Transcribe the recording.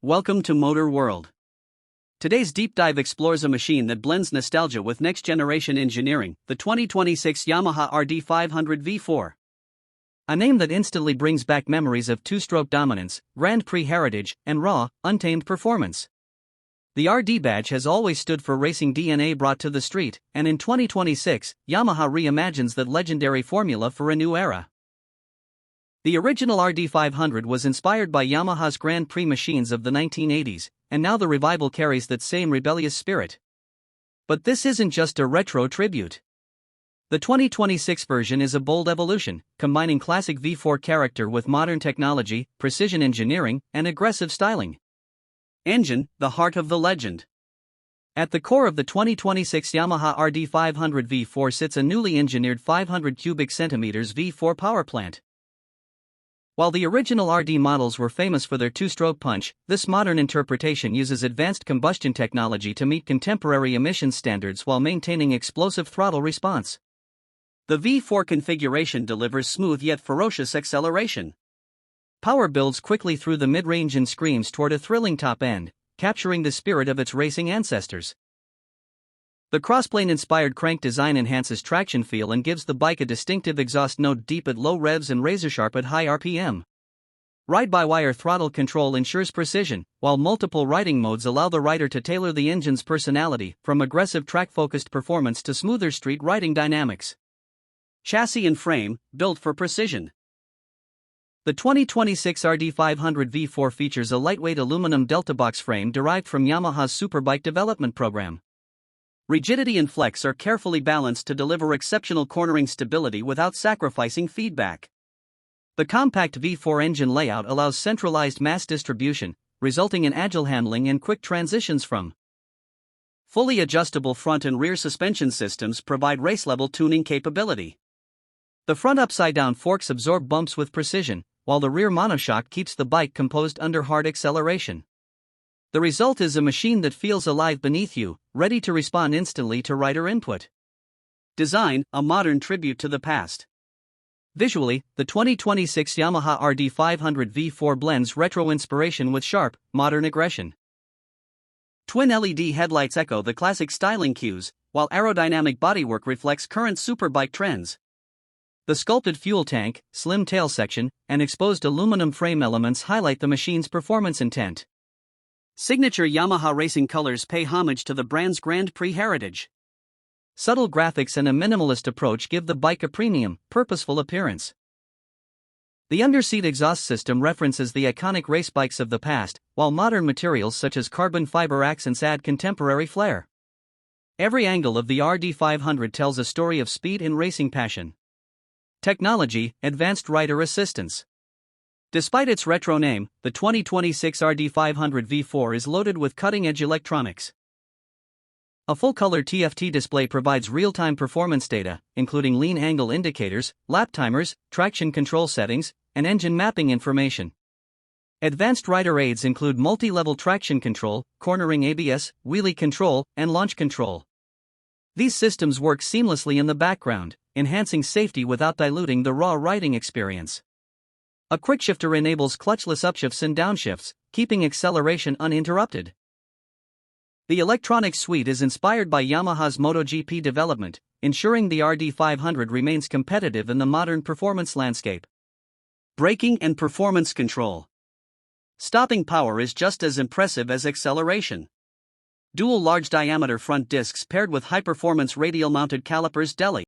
Welcome to Motor World. Today's deep dive explores a machine that blends nostalgia with next-generation engineering, the 2026 Yamaha RD500 V4. A name that instantly brings back memories of two-stroke dominance, Grand Prix heritage, and raw, untamed performance. The RD badge has always stood for racing DNA brought to the street, and in 2026, Yamaha reimagines that legendary formula for a new era. The original RD500 was inspired by Yamaha's Grand Prix machines of the 1980s, and now the revival carries that same rebellious spirit. But this isn't just a retro tribute. The 2026 version is a bold evolution, combining classic V4 character with modern technology, precision engineering, and aggressive styling. Engine, the heart of the legend. At the core of the 2026 Yamaha RD500 V4 sits a newly engineered 500 cubic centimeters V4 power plant. While the original RD models were famous for their two-stroke punch, this modern interpretation uses advanced combustion technology to meet contemporary emissions standards while maintaining explosive throttle response. The V4 configuration delivers smooth yet ferocious acceleration. Power builds quickly through the mid-range and screams toward a thrilling top end, capturing the spirit of its racing ancestors. The crossplane-inspired crank design enhances traction feel and gives the bike a distinctive exhaust note deep at low revs and razor-sharp at high RPM. Ride-by-wire throttle control ensures precision, while multiple riding modes allow the rider to tailor the engine's personality, from aggressive track-focused performance to smoother street riding dynamics. Chassis and frame, built for precision. The 2026 RD500 V4 features a lightweight aluminum delta box frame derived from Yamaha's superbike development program. Rigidity and flex are carefully balanced to deliver exceptional cornering stability without sacrificing feedback. The compact V4 engine layout allows centralized mass distribution, resulting in agile handling and quick transitions from. Fully adjustable front and rear suspension systems provide race-level tuning capability. The front upside-down forks absorb bumps with precision, while the rear monoshock keeps the bike composed under hard acceleration. The result is a machine that feels alive beneath you, ready to respond instantly to rider input. Design, a modern tribute to the past. Visually, the 2026 Yamaha RD500 V4 blends retro inspiration with sharp, modern aggression. Twin LED headlights echo the classic styling cues, while aerodynamic bodywork reflects current superbike trends. The sculpted fuel tank, slim tail section, and exposed aluminum frame elements highlight the machine's performance intent. Signature Yamaha racing colors pay homage to the brand's Grand Prix heritage. Subtle graphics and a minimalist approach give the bike a premium, purposeful appearance. The underseat exhaust system references the iconic race bikes of the past, while modern materials such as carbon fiber accents add contemporary flair. Every angle of the RD500 tells a story of speed and racing passion. Technology, advanced rider assistance. Despite its retro name, the 2026 RD500 V4 is loaded with cutting-edge electronics. A full-color TFT display provides real-time performance data, including lean angle indicators, lap timers, traction control settings, and engine mapping information. Advanced rider aids include multi-level traction control, cornering ABS, wheelie control, and launch control. These systems work seamlessly in the background, enhancing safety without diluting the raw riding experience. A quickshifter enables clutchless upshifts and downshifts, keeping acceleration uninterrupted. The electronics suite is inspired by Yamaha's MotoGP development, ensuring the RD500 remains competitive in the modern performance landscape. Braking and performance control. Stopping power is just as impressive as acceleration. Dual large-diameter front discs paired with high-performance radial-mounted calipers deli.